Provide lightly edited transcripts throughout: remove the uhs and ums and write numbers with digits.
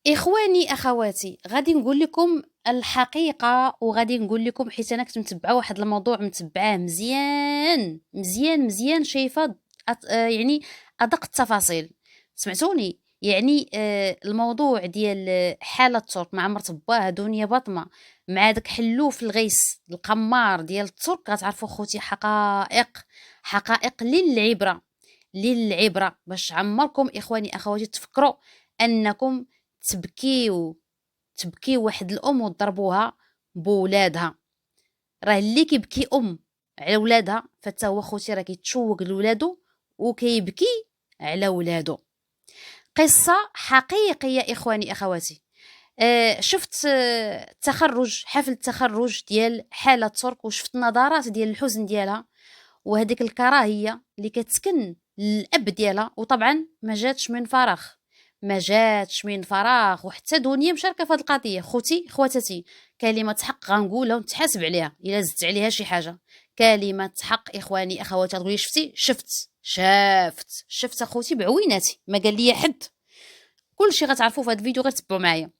إخواني أخواتي، غادي نقول لكم الحقيقة، وغادي نقول لكم حيت أنا كنت متبعة واحد الموضوع متبعاه مزيان مزيان مزيان، شايفة يعني أدق التفاصيل. سمعتوني يعني الموضوع ديال حالة ترك مع مرت باه دنيا باطمة مع داك حلوف الغيس القمار ديال الترك. غتعرفوا خوتي حقائق، حقائق للعبرة، للعبرة، باش عمركم إخواني أخواتي تفكروا أنكم تبكيو واحد الام وضربوها بولادها. راه اللي كيبكي ام على ولادها فتا هو خوتي راه كيتشوق لولادو وكيبكي على ولادو. قصه حقيقيه اخواني اخواتي. شفت تخرج، حفل التخرج ديال حالة ترك، وشفت النظرات ديال الحزن ديالها وهذيك الكراهيه اللي كتسكن للاب ديالها. وطبعا ما جاتش من فراغ، ما جاتش من فراغ، وحتى دنيا مشاركه في هذه القضيه. خوتي خواتاتي، كلمه حق غنقولها ونتحاسب عليها الا زدت عليها شي حاجه. كلمه حق اخواني اخواتي. تقولي شفتي؟ شفت اخوتي بعويناتي، ما قال لي حد. كلشي غتعرفوا في هذا الفيديو، غير تبعوا معايا.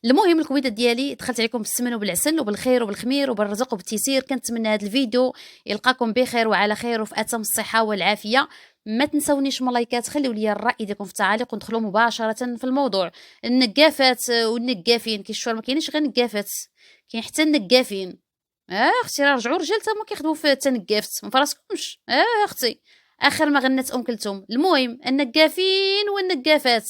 المهم الكويدة ديالي دخلت عليكم بالسمن وبالعسل وبالخير وبالخمير وبالرزق وبالتيسير. كنتمنى هذا الفيديو يلقاكم بخير وعلى خير وفي اتم الصحه والعافيه. ما تنسونيش من لايكات، خليوا لي الراي ديالكم في التعاليق وندخلوا مباشره في الموضوع. النقافات والنقافين، كيشوفوا ما كاينينش غير نقافات، كاين حتى النقافين. اختي راه رجعوا رجال تا هما كيخدموا في التنقافت، ما فراسكمش اختي. اخر ما غنت ام كلثوم. المهم النقافين والنقافات،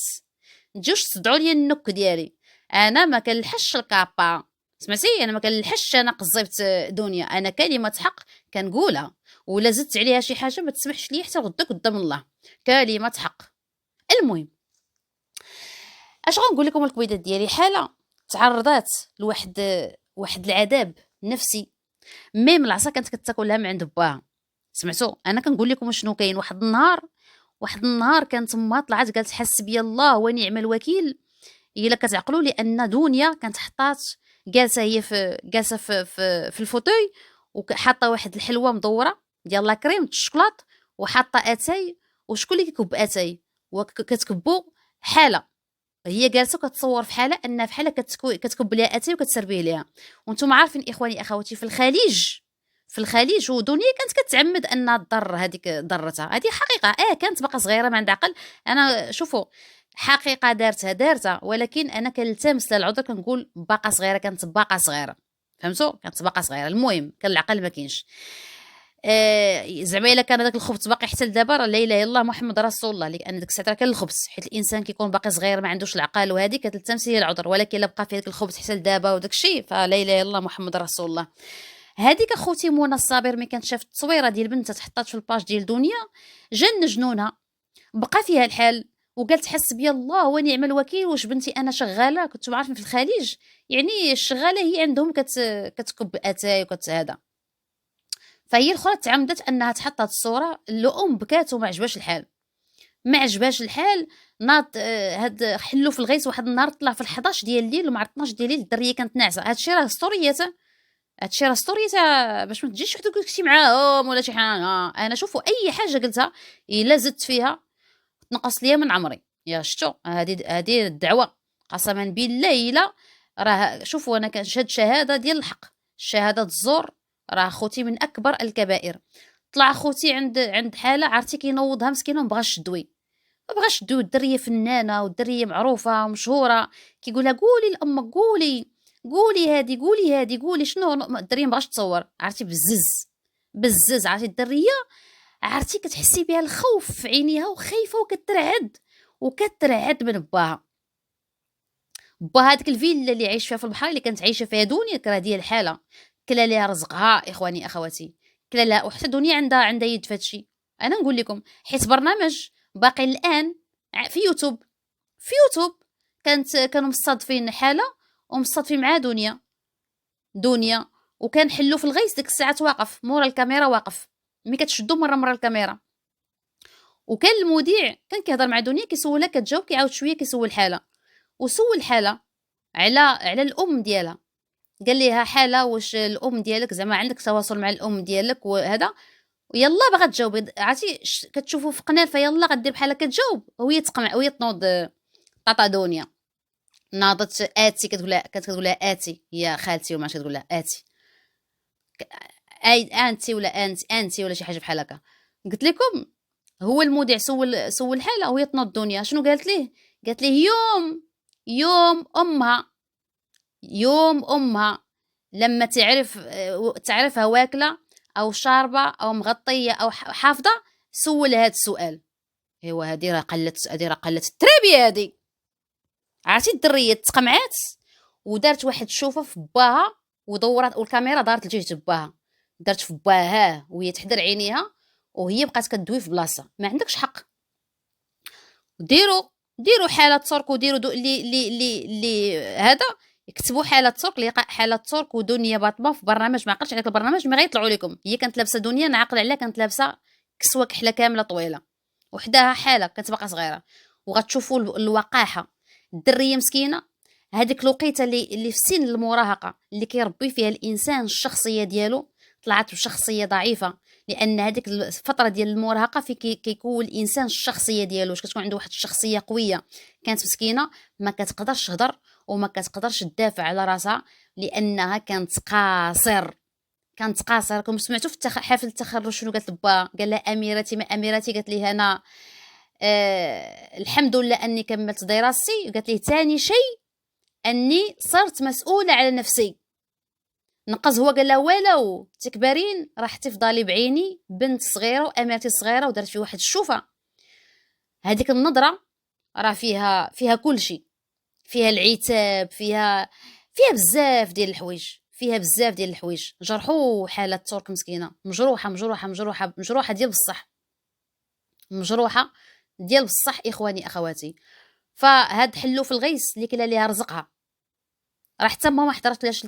تجوش تصدعوا لي النك ديالي. انا ما كنلحش الكابا، سمعتي؟ انا ما كنلحش انا قزيبت دنيا. انا كلمه حق كنقولها، ولا زدت عليها شي حاجه ما تسمحش لي حتى غدا قدام الله. كلمه حق. المهم اش غنقول لكم الكويدات ديالي. حاله تعرضات لواحد العذاب نفسي، ميم العصا كانت كتاكلها من عند باها. سمعتوا؟ انا كنقول لكم شنو كاين. واحد النهار كانت ما طلعت قالت حسبي الله ونعم الوكيل. الا كتعقلوا لي ان دنيا كانت حطات، جالسه هي في الفوتوي، وحاطه واحد الحلوه مدوره ديال لا كريم الشوكولات، وحاطه اتاي. وشكون اللي كيكب اتاي؟ وكتكبوا حاله. هي جالسه كتصور في حاله انها في حاله كتكب ليها اتاي وكتسربيه ليها. وانتم عارفين اخواني اخواتي في الخليج ودنيا كانت كتعمد انها تضر هذيك ضرتها. هذه حقيقه. كانت باقا صغيره ما عندها عقل. انا شوفوا، حقيقه دارتها، ولكن انا كنلتمس لها العذر، كنقول باقا صغيره، كانت باقا صغيره. فهمتوا؟ كانت باقا صغيره. المهم كان العقل ما كاينش. زعما الا كان هذاك الخبز باقي حتى لدابا، راه لا اله الا الله محمد رسول الله، لان ديك الساعه كان الخبز، حيت الانسان كيكون باقي صغير ما عندوش العقل وهذه كتلتمس هي العذر. ولكن الا بقى في هذاك الخبز حتى لدابا وداك الشيء، فلا اله الا الله محمد رسول الله. هذيك اخوتي منى الصابر ملي كانت شافت التصويره ديال بنتها تحطات في الباج ديال دنيا، جن جنونها، بقى فيها الحال، وقالت حسبي الله ونعم الوكيل. واش بنتي انا شغاله؟ كنتم عارفين في الخليج يعني الشغاله هي عندهم كتكب اتاي هذا. فهي الاخرى تعمدت انها تحط هاد الصوره. الام بكات وما عجباش الحال، ما عجباش الحال. ناض هاد حلو في الغيس. واحد النهار طلع في 11 ديال الليل ومع 12 ديال الليل الدريه كانت ناعسه. هادشي راه ستوريات، باش ما تجيش وحده تقول لك شي معاهم ولا شي حاجه. انا شوفوا اي حاجه قلتها الا زدت فيها تنقص ليا من عمري. يا شتو هذه الدعوه قسما بالله. الا راه شوفوا انا كنشهد شهاده ديال الحق، شهاده الزور راه خوتي من اكبر الكبائر. طلع خوتي عند حاله عرفتي كينوضها مسكينه ما بغاش تدوي. الدريه فنانه والدريه معروفه ومشهوره، كيقولها قولي لامك، قولي شنو. الدريه ما بغاش تصور، عرفتي بزز عرفتي الدريه، عرفتي كتحسي بها الخوف في عينيها وخايفه وكترعد من باها. هذيك الفيلا اللي عايش فيها في البحر اللي كانت عايشه فيها دنيا، كرا ديال الحاله كلا ليها رزقها اخواني اخواتي، كلا لها. وحتى دنيا عندها يد فهادشي. انا نقول لكم حيت برنامج باقي الان في يوتيوب، كانوا مستضيفين حاله ومستضيفين مع دنيا وكان حلو في الغيس ديك الساعات واقف مورا الكاميرا، واقف ملي كتشدو مره الكاميرا. وكان المذيع كان كيهضر مع دنيا كيسولها كتجاوب، كيعاود شويه كيسول حاله، وسول حاله على الام ديالها. قال لها حاله واش الام ديالك زعما عندك تواصل مع الام ديالك وهذا؟ ويلا باغا تجاوب. عرفتي كتشوفوا في قناه فيلا غدير بحال كتجاوب وهي تقمع وهي تنوض طاطا دنيا. ناضت اتي، كانت كتقول لها اتي، هي خالتي وما كتقول لها اتي، اي انتي ولا انتي ولا شي حاجه بحال هكا. قلت لكم هو المذيع سول حاله وهي تنوض الدنيا، شنو قالت ليه؟ قالت ليه يوم امها لما تعرفها واكله او شاربه او مغطيه او حافظه، سول هذا السؤال. ايوا هذه راه قلت التربيه هذه. عرفتي الدريه تقمعات ودارت واحد الشوفه في باها، ودورات والكاميرا دارت لجهه باها، دارت في باها وهي تحضر عينيها، وهي بقات كدوي في بلاصه. ما عندكش حق. ديروا حاله ترك، وديروا اللي هذا، يكتبوا حاله ترك، لقاء حاله ترك ودنيا باطمه في برنامج. ما عقلتش عليك البرنامج، ما غيطلعوا لكم. هي كانت لابسه دنيا، نعقل عليها، كانت لابسه كسوه كحله كامله طويله، وحداها حاله كانت باقا صغيره. وغتشوفوا الوقاحه. الدريه مسكينه، هذيك الوقيته اللي في سن المراهقه، اللي كيربي فيها الانسان الشخصيه ديالو، طلعت بشخصيه ضعيفه. لان هذيك الفتره ديال المراهقه في كيكون الانسان الشخصيه ديالو، واش كتكون عنده واحد الشخصيه قويه. كانت مسكينه ما كتقدرش تهضر وما كتقدرش تدافع على راسها، لانها كانت قاصر. راكم سمعتوا في حفل التخرج شنو قالت لبا؟ قال لها اميرتي ما اميرتي، قالت ليه انا الحمد لله اني كملت دراستي، قالت ليه ثاني شيء اني صرت مسؤوله على نفسي. نقص هو قال لها ولو تكبرين راح تفضلي بعيني بنت صغيره واميرتي صغيره، ودارت في واحد الشوفه. هذيك النظره راه فيها كل شيء، فيها العتاب، فيها بزاف ديال الحوايج. جرحوا حاله ترك مسكينه، مجروحه ديال بصح، مجروحه ديال بصح اخواني اخواتي. فهاد حلو في الغيس اللي كلا ليها رزقها، راه حتى ماما حضرت لاش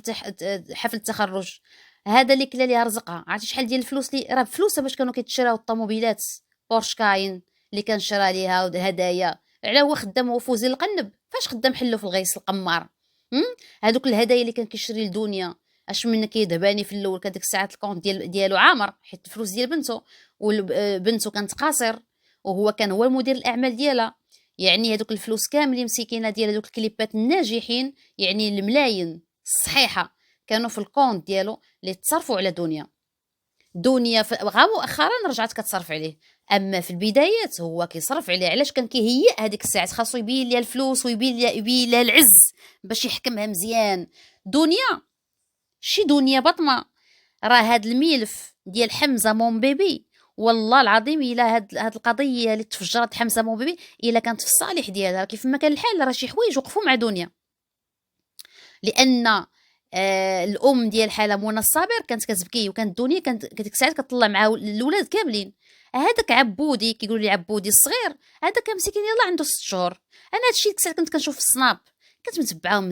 حفل التخرج. هذا اللي كلا ليها رزقها. عرفتي شحال ديال الفلوس اللي راه بفلوسها باش كانوا كيتشراو الطوموبيلات بورش كاين اللي كان شرا ليها هدايا. على هو خدام هو فوزي القنب، فاش خدام حلو في الغيس القمار. هذوك الهدايا اللي كان كيشري لدنيا، اش من كيذهباني في الاول، كان ديك الساعات الكونت ديالو عامر حيت الفلوس ديال بنته، وبنته كانت قاصر وهو كان هو المدير الاعمال ديالها. يعني هذوك الفلوس كاملين مسكينه ديال هذوك الكليبات الناجحين، يعني الملايين الصحيحه كانوا في الكونت ديالو اللي تصرفوا على دنيا غا مؤخرا رجعت كتصرف عليه. اما في البدايات هو كيصرف عليه. علاش؟ كان كيهيئ هذيك الساعات، خاصو يبين ليها الفلوس ويبين ليها العز باش يحكمها مزيان. دنيا شي دنيا بطمه. راه هاد الملف ديال حمزه مون بيبي، والله العظيم الا هاد القضيه اللي تفجرت حمزه مون بيبي الا كانت في الصالح ديالها كيف ما كان الحال، راه شي حوايج وقفوا مع دنيا. لان الام ديال حاله منى الصابر كانت كتبكي، وكانت دنيا كانت ديك الساعات كطلع مع الاولاد كاملين. هذاك عبودي كيقولوا لي عبودي الصغير، هذا كان مسكين يلاه عنده 6 شهور. انا هادشي ديك الساعه كنت كنشوف في السناب، كنت متبعاهم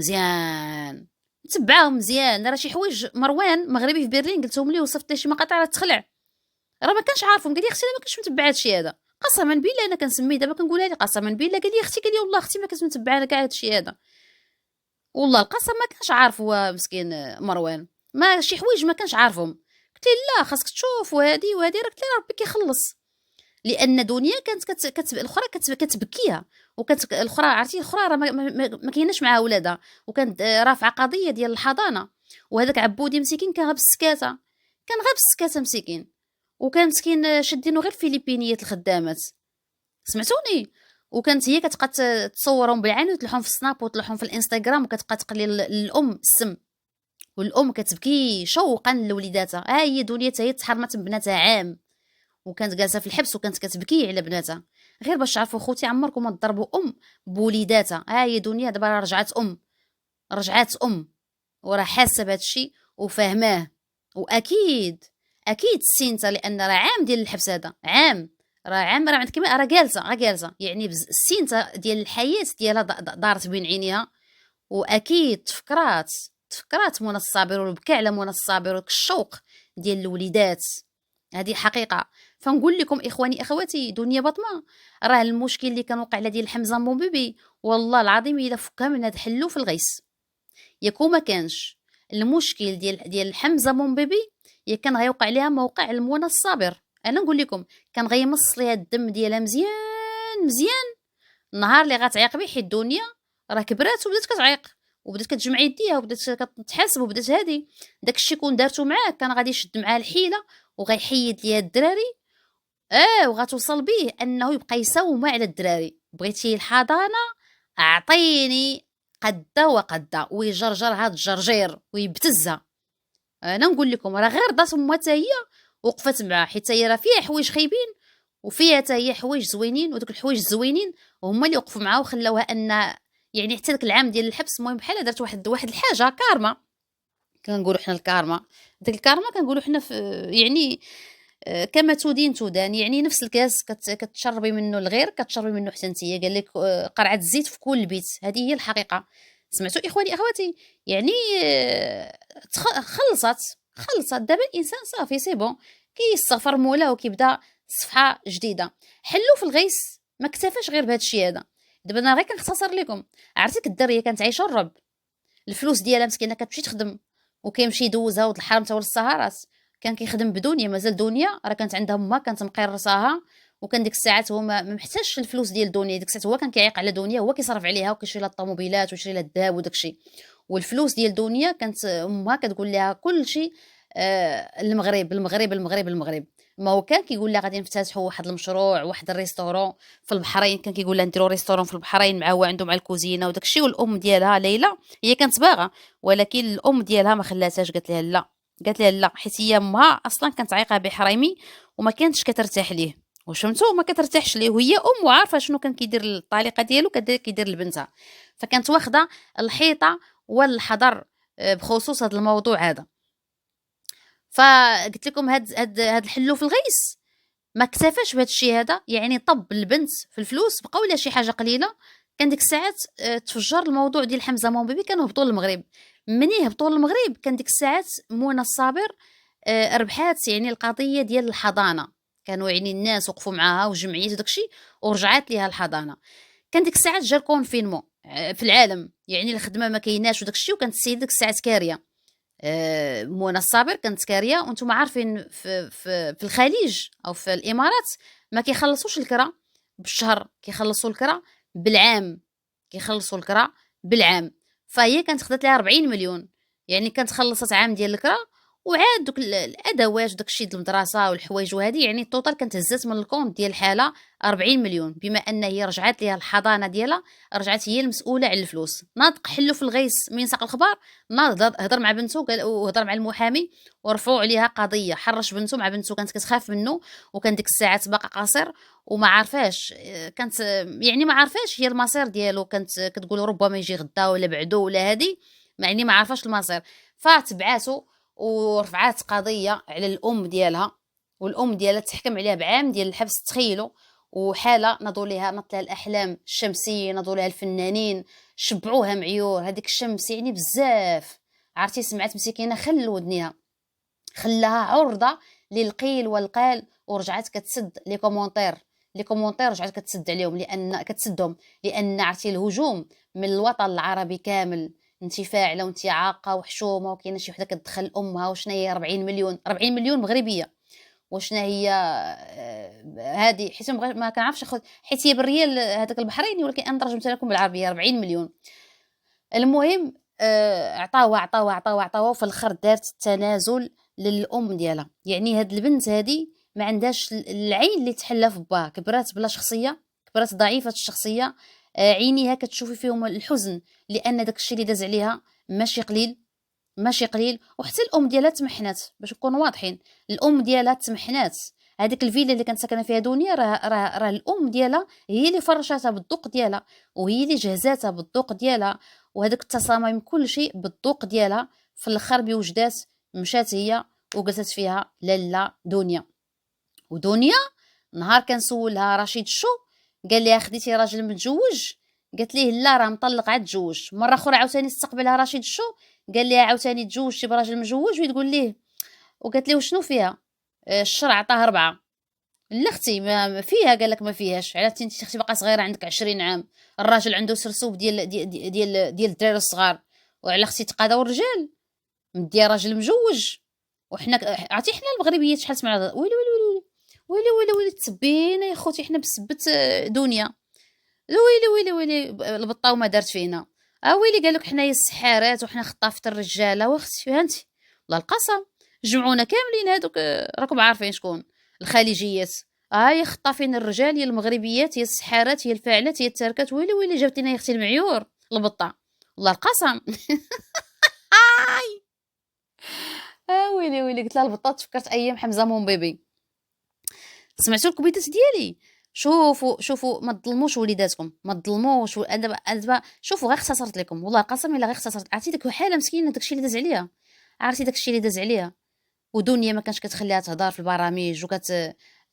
مزيان. راه شي حوايج مروان مغربي في برلين قلتهم ليه، وصفت ليه شي مقاطع راه تخلع، راه ما كانش عارفهم. قال لي اختي انا ما كنتش متبعه هادشي هذا، قسما بالله انا كنسميه دابا كنقولها لي قسما بالله. قال لي اختي، قال لي والله اختي ما كنت متبعه انا كاع هادشي هذا، والله القسم ما كانش عارف هو مسكين مروان. ما شي حوايج ما كانش عارفهم. قلت لي لا خاصك تشوف، وهادي راه قلت لي ربي كيخلص. لان دنيا كانت الاخرى كتبكيها، وكانت الاخرى عرفتي الاخرى راه ما كايناش معها ولادها، وكانت رافعه قضيه ديال الحضانه. وهذاك عبودي مسكين كان غير بالسكاته، مسكين. وكان مسكين شادينو غير فيليبينيات الخدامات، سمعتوني. وكانت هي كتبقى تصورهم بالعين وتلوحهم في السناب وتلوحهم في الانستغرام، وكتبقى تقلي للام السم، والام كتبكي شوقا لوليداتها. هي دنيا هي تحرمت من بناتها عام، وكانت جالسه في الحبس وكانت كتبكي على بناتها. غير باش تعرفوا خوتي عمركم ما تضربوا ام بوليداتها. هي دنيا دابا رجعات ام وراه حاسه بهذا الشيء وفاهماه. واكيد السينتا، لان راه عام ديال الحبس هذا، راه عند كيما راه جالسه يعني السينتا ديال الحياه ديالها دارت بين عينيها. واكيد تفكرات منى الصابر، وبكى على منى الصابر الشوق ديال الوليدات. هذه حقيقه. فنقول لكم اخواني اخواتي، دنيا بطمه راه المشكل اللي كان وقع على ديال حمزه مون بيبي والله العظيم الا فكها من هذا حلو في الغيس. ياكو ما كانش المشكل ديال حمزه مون بيبي، يا كان غيوقع عليها موقع المنى الصابر. انا نقول لكم كان غيمص ليها الدم ديالها مزيان. النهار اللي غتعاقبي حيت الدنيا راه كبرات وبدات كتعيق وبدات كتجمع يديها وبدات كتحاسب وبدات هادي داكشي كون دارتو معاه كان غادي يشد معاه الحيله وغيحيد ليها الدراري. وغتوصل بيه انه يبقى يساوم على الدراري. بغيتي الحضانه اعطيني قده وقده ويجرجر هاد الجرجير ويبتزها. انا نقول لكم راه غير دات امها حتى هي وقفت معاه حيت هي راه فيها حوايج خايبين وفيها حتى هي حوايج زوينين ودوك الحوايج الزوينين هما اللي وقفوا معاه وخلاوها ان يعني حتى داك العام ديال الحبس المهم بحال درت واحد الحاجه كارما. كنقولوا حنا الكارما. ديك الكارما كنقولوا حنا في يعني كما تدين تدان يعني نفس الكاس كتشربي منه الغير كتشربي منه حتى نتيا. قال لك قرعه الزيت في كل بيت. هذه هي الحقيقه. سمعتوا اخواني اخواتي يعني خلصت دابا الانسان صافي سي بون كيستغفر مولاه وكيبدا صفحه جديده. حلو في الغيس ما اكتفاش غير بهذا الشيء هذا. دابا انا غير كنختصر لكم. عرفتي الدريه كانت عايشه الرب الفلوس ديالها مسكينه كتمشي تخدم وكيمشي يدوزها ولد الحرم تا ولد السهرات. كان كيخدم بدنيا مازال دنيا راه كانت عندها ما كانت مقرصاها وكان ديك الساعات هو ما محتاجش الفلوس ديال دنيا. ديك الساعات هو كان كيعيق على دنيا هو كيصرف عليها وكيشري لها الطوموبيلات ويشري لها الذهب وداكشي. والفلوس ديال دنيا كانت امها كتقول لها كلشي المغرب. ما هو كان كيقول لها غادي نفتتحوا واحد المشروع واحد الريستورون في البحرين. كان كيقول لها نديروا ريستورون في البحرين مع هو عنده مع الكوزينه وداكشي. والام ديالها ليلى هي كانت باغا ولكن الام ديالها ما خلاتهاش. قالت لها لا حيت هي امها اصلا كانت عايقه بحريمي وما كانتش كترتاح ليه وشمتو ما كترتاحش ليه وهي ام وعارفه شنو كان كيدير الطريقه ديالو كيدير لبنتها. فكانت واخده الحيطه والحذر بخصوص هذا الموضوع هذا. فقلت لكم هاد الحلو في الغيس ما اكتفاش بهذا الشيء هذا يعني طب البنت في الفلوس بقاو لها شي حاجه قليله. كان ديك الساعات تفجر الموضوع ديال حمزه مون بيبي. كانوا هبطوا للمغرب. مني هبطوا للمغرب كان ديك الساعات منى الصابر ربحات يعني القضيه ديال الحضانه. كانوا يعني الناس وقفوا معاها وجمعيات وداكشي ورجعات ليها الحضانه. كان ديك الساعات جا الكونفينمون في العالم يعني الخدمه ما كايناش وداكشي وكانت السيده ديك الساعات كاريه. منى الصابر كانت كاريه وانتم عارفين في الخليج او في الامارات ما كيخلصوش الكرا بالشهر كيخلصوا الكرا بالعام. فهي كانت خدات لها 40 مليون يعني كانت خلصت عام ديال الكرا وعاد دوك الادوات وداك الشيء ديال المدرسه والحوايج وهذه يعني التوتال كانت هزات من الكونت ديال الحاله 40 مليون. بما ان هي رجعت ليها الحضانه ديالها رجعت هي المسؤوله على الفلوس. ناطق حلو في الغيس من ساق الخبر ناض هضر مع بنته وهضر مع المحامي ورفعوا عليها قضيه. حرش بنته مع بنته كانت كتخاف منه وكان ديك الساعات باقا قاصر وما عارفاش. كانت يعني ما عارفاش هي المصير ديالو. كانت كتقول ربما يجي غدا ولا بعدو ولا هذه يعني ما عارفاش المصير. فتبعاتو ورفعات قضيه على الام ديالها والام ديالها تحكم عليها بعام ديال الحبس. تخيلوا. وحاله نضوا لها نطلع الاحلام الشمسيه نضوا لها الفنانين شبعوها معيور. هذيك الشمس يعني بزاف. عرفتي سمعت مسكينه خل ودنيها خلاها عرضه للقيل والقال ورجعت كتسد لي كومونتير رجعت كتسد عليهم لان كتسدهم لان عرفتي الهجوم من الوطن العربي كامل. انت فاعله وانت عاقه وحشومه وكاينه شي وحده كتدخل امها وشنا هي 40 مليون مغربيه. وشنا هي هذه حيت ما كنعرفش حيت هي بالريال هذاك البحريني ولكن انا ترجمت لكم بالعربيه 40 مليون. المهم عطاوها وفي الاخر دارت التنازل للام ديالها. يعني هاد البنت هادي ما عندهاش العين اللي تحلى في باها. كبرات بلا شخصيه كبرات ضعيفه الشخصيه. عينيها كتشوفي فيهم الحزن لان داك الشيء اللي داز عليها ماشي قليل. وحتى الام ديالها تمحنات باش نكونوا واضحين. الام ديالها تمحنات. هذيك الفيلا اللي كانت ساكنه فيها دنيا راه الام ديالها هي اللي فرشاتها بالذوق ديالها وهي اللي جهزاتها بالذوق ديالها وهذوك التصاميم كل شيء بالذوق ديالها. في الاخر بوجدات مشات هي وجلست فيها لاله دنيا. ودنيا نهار كنسولها رشيد شو قال لي خديتي راجل متزوج. قالت ليه لا راه مطلق عاد تزوج. مره اخرى عاوتاني استقبلها رشيد شو قال لي عاوتاني تزوجتي براجل مزوج وتقول ليه وقالت ليه وشنو فيها الشرع عطاه 4. لا اختي ما فيها. قال لك ما فيهاش. عرفتي انت اختي باقا صغيره عندك 20 عام. الراجل عنده سرسوب ديال الدراري الصغار وعلى اختي تقاضاو الرجال مديا راجل مزوج. وحنا عرفتي حنا المغربيات شحال سمعنا ويلي تسبينا يا خوتي حنا بسبت دنيا. ويلي ويلي ويلي البطه وما دارت فينا. ويلي قالك حنايا السحارات وحنا خطافه الرجاله. واختي هانتي والله القسم جمعونا كاملين هادوك، راكم عارفين شكون الخليجيات. هي خطافين الرجال، هي المغربيات، هي السحارات، هي الفاعلات، هي التاركات. ويلي ويلي جابتينا يا اختي المعيور البطه والله القسم. ويلي ويلي قلت لها البطه تفكرت ايام حمزه مون بيبي. سمعتوا الكبيدات ديالي؟ شوفوا ما تظلموش وليداتكم، ما تظلموش. دابا شوفوا غير اختصرت لكم والله القسم الا غير اختصرت. عرفتي ديك حاله مسكينه داكشي اللي داز عليها، عرفتي داكشي اللي داز عليها. ودنيا ما كانش كتخليها تهضر في البرامج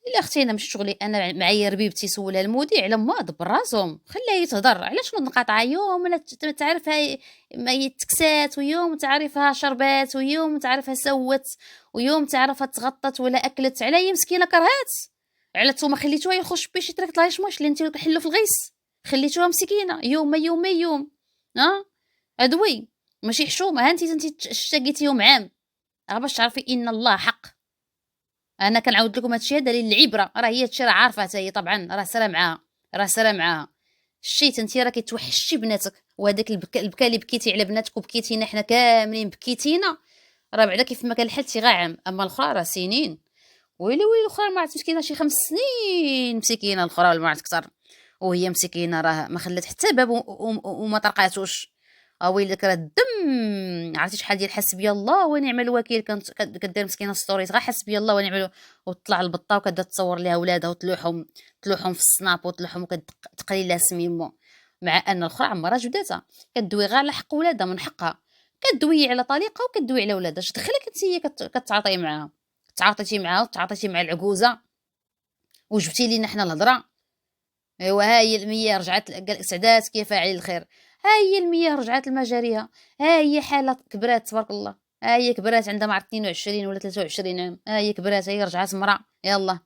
الا اختي انا ماشي شغلي، انا معايا ربيبتي سولها المذيع على ما دبر راسهم خليها هي تهضر. علاش نوض نقاطعها يوم ولا تعرفها ما هي تكسات، ويوم تعرفها شربات، ويوم تعرفها سوت، ويوم تعرفها تغطت ولا اكلت. على هي مسكينه كرهات، على نتوما خليتوها يخش بيش تركت لايش ماش اللي انتو كحلو في الغيس، خليتوها مسكينه يوم ما يوم ما يوم. ادوي ماشي حشومه. انت اشتاقيتيهم عام باش تعرفي ان الله حق. انا كنعاود لكم هادشي هذا دليل العبره. راه هي هادشي راه عارفه حتى هي طبعا، راه سلام معاها، راه سلام معاها. شتي انت راه كتوحشي بناتك، وهذاك البكا اللي بكيتي على بناتك وبكيتينا حنا كاملين بكيتينا، راه بعدا كيف ما كان الحال غا عام. اما الاخرى راه سنين. ويلي ويلي الاخرى ما عرفت مسكينه شي 5 سنين مسكينه الاخرى ولا ما عرفت كثر. وهي مسكينه راه ما خلات حتى باب وما طرقاتوش. ويلك راه الدم. عرفتي شحال ديال حسبي الله ونعم الوكيل كانت كدير مسكينه ستوريز غير حسبي الله ونعم، وتطلع البطه وكدا تصور ليها ولادها وتلوحهم في السناب وتلوحهم وكتقري لها سميمو. مع ان الاخرى عمرها جبداتها كدوي غير على حق ولادها، من حقها كدوي على طليقه وكدوي على ولادها. اش دخلك انت هي كتعاطي معاها؟ تعاطيتي معاها وتعاطيتي مع العجوزه وجبتي لينا حنا الهضره. ايوا ها هي المياه رجعت، قال سعدات يا فاعل الخير. ها هي المياه رجعت لمجاريها. ها هي حاله كبرات تبارك الله. ها هي كبرات عندها مع 22 ولا 23 عام. ها هي كبرات، هي رجعت مرا. يلا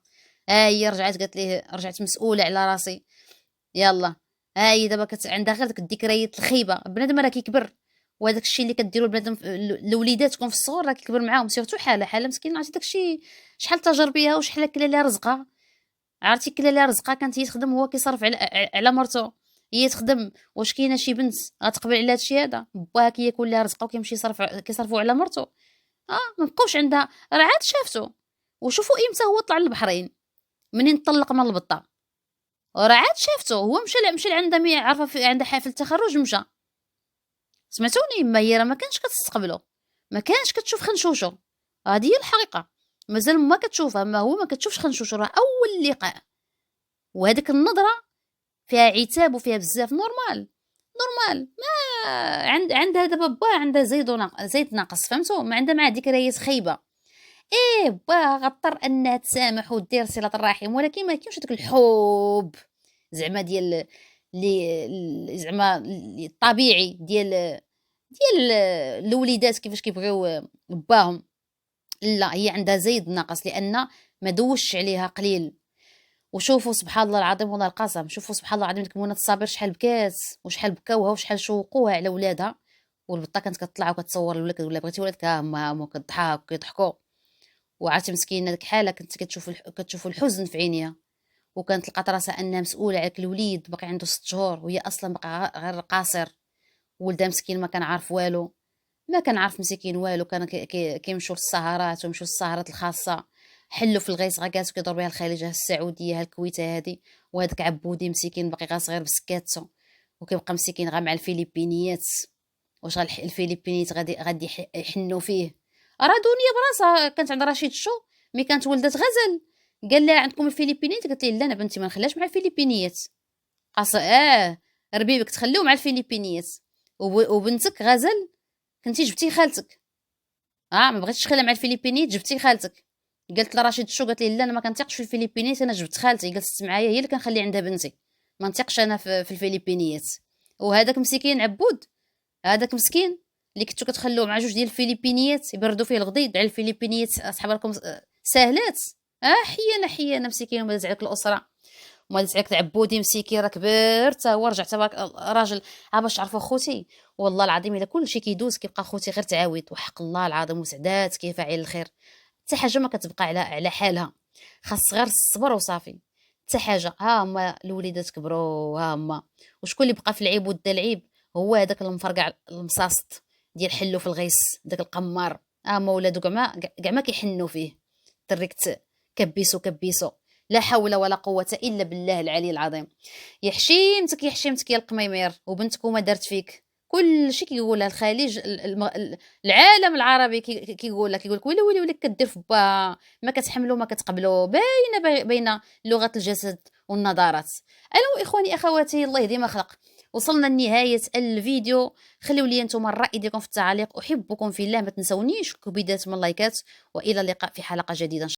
ها هي رجعت قالت ليه رجعت مسؤوله على راسي. يلا ها هي دابا عندها غير ديك الذكريات الخيبه. بنادم راه كيكبر، وهذاك الشيء اللي كديروا لبنادم لوليداتكم في الصغر راه كيكبر معاهم. سيرتو حاله مسكينه. عرفتي داك الشيء شحال تجربيها وشحال كلا لها رزقها. عرفتي كلا لها رزقها كانت هي تخدم وهو كيصرف على مرتو. هي تخدم، واش كاينه شي بنت غتقبل على هادشي هذا؟ باها كيكون لها رزقها وكيمشي كيصرفوا على مرتو. ما بقاوش عندها. راه عاد شافتو. وشوفوا امتى هو طلع للبحرين منين طلق من البطه. وراه عاد شافتو هو مشى لعندها عارفه عندها حفل التخرج مشى. سمعتوني؟ ما هي راه ما كانش كتستقبلو، ما كانش كتشوف خنشوشو. هذه هي الحقيقه. مازال ما كتشوفها، ما هو ما كتشوفش خنشوشو. راه اول لقاء وهذيك النظره فيها عتاب وفيها بزاف. نورمال ما عندها دابا با عندها زيد ناقص. فهمتوا؟ ما عندها مع ذكريات خايبه. با غضطر انها تسامح ودير صله الرحم، ولكن ما كاينش داك الحب زعما ديال اللي زعما الطبيعي ديال الوليدات كيفاش كيبغيو باهم. لا هي عندها زايد ناقص لان ما دوش عليها قليل. وشوفوا سبحان الله العظيم والله القسم، شوفوا سبحان الله العظيم الكمونه الصابر شحال بكات وشحال بكاوها وشحال شوقوها على ولادها. والبطه كانت كتطلع وكتصور الولاد ولا بغيتي ولادك هما كضحك وكيضحكوا. وعرفتي مسكينه ديك حاله كنت كتشوف الحزن في عينيها. وكانت لقات راسها انها مسؤوله على الوليد باقي عنده 6 شهور وهي اصلا باقي غير قاصر. ولدها مسكين ما كان عارف والو، ما كان عارف مسكين والو. كان كيمشيو للسهرات ومشيو للسهرات الخاصه. حلو في الغيس غا جالسو كيضرب بها الخليج السعوديه الكويته هادي. وهذاك عبودي مسكين باقي غير صغير بسكاتو وكيبقى مسكين غا مع الفلبينيات. واش الفلبينيات غادي يحنوا فيه؟ راه دنيا براسها كانت عند رشيد شو مي كانت ولدت غزل. قال لها عندكم الفلبينيات؟ قالت لي لا انا بنتي ما نخليهاش مع الفلبينيات. ربيبك تخليو مع الفلبينيات. وبنتك غزل كنتي جبتي خالتك. ما بغيتش تخليها مع الفلبينيات جبتي خالتك. قالت لرشيد شو قالت لي لا انا ما كنتيقش في الفلبينيات انا جبت خالتي. قالت معايا هي اللي كنخلي عندها بنتي، ما نتيقش انا في الفلبينيات. وهذاك مسكين عبود، هذاك مسكين اللي كنتو كتخلوه مع جوج ديال الفلبينيات يبردوا فيه الغضيض على الفلبينيات. اصحاب راكم ساهلات. حيانه مسكين وما دازت عليك الاسره وما دازت عليك عبودي مسكين راه كبر حتى هو رجع تبارك راجل. باش تعرفوا خوتي والله العظيم الا كلشي كيدوز كيبقى خوتي غير تعاود وحق الله العظيم وسعدات كيف فاعل الخير. حتى حاجه ما كتبقى على حالها، خاص غير الصبر وصافي. حتى حاجه. ها هما الوليدات كبروا، ها هما وشكون اللي بقى في العيب ودا العيب؟ هو هذاك المفرقع المصاصط ديال حلو في الغيس، داك القمار. ها هما ولادو كاع ما كيحنوا فيه. تريكت كبيسو كبيسو. لا حول ولا قوه الا بالله العلي العظيم. يا حشيمتك يا حشيمتك يا القميمير، وبنتك وما دارت فيك كل شيء. كيقولها الخليج، العالم العربي كيقول لك ويلي ويلي ويلي كدير في با، ما كتحملوا ما كتقبلوا، بين لغه الجسد والنظرات. الو اخواني اخواتي، الله يهدي ما خلق. وصلنا لنهايه الفيديو. خليوا لي انتم الراي ديالكم في التعاليق. احبكم في الله، ما تنسونيش كبيدات من اللايكات، والى اللقاء في حلقه جديده.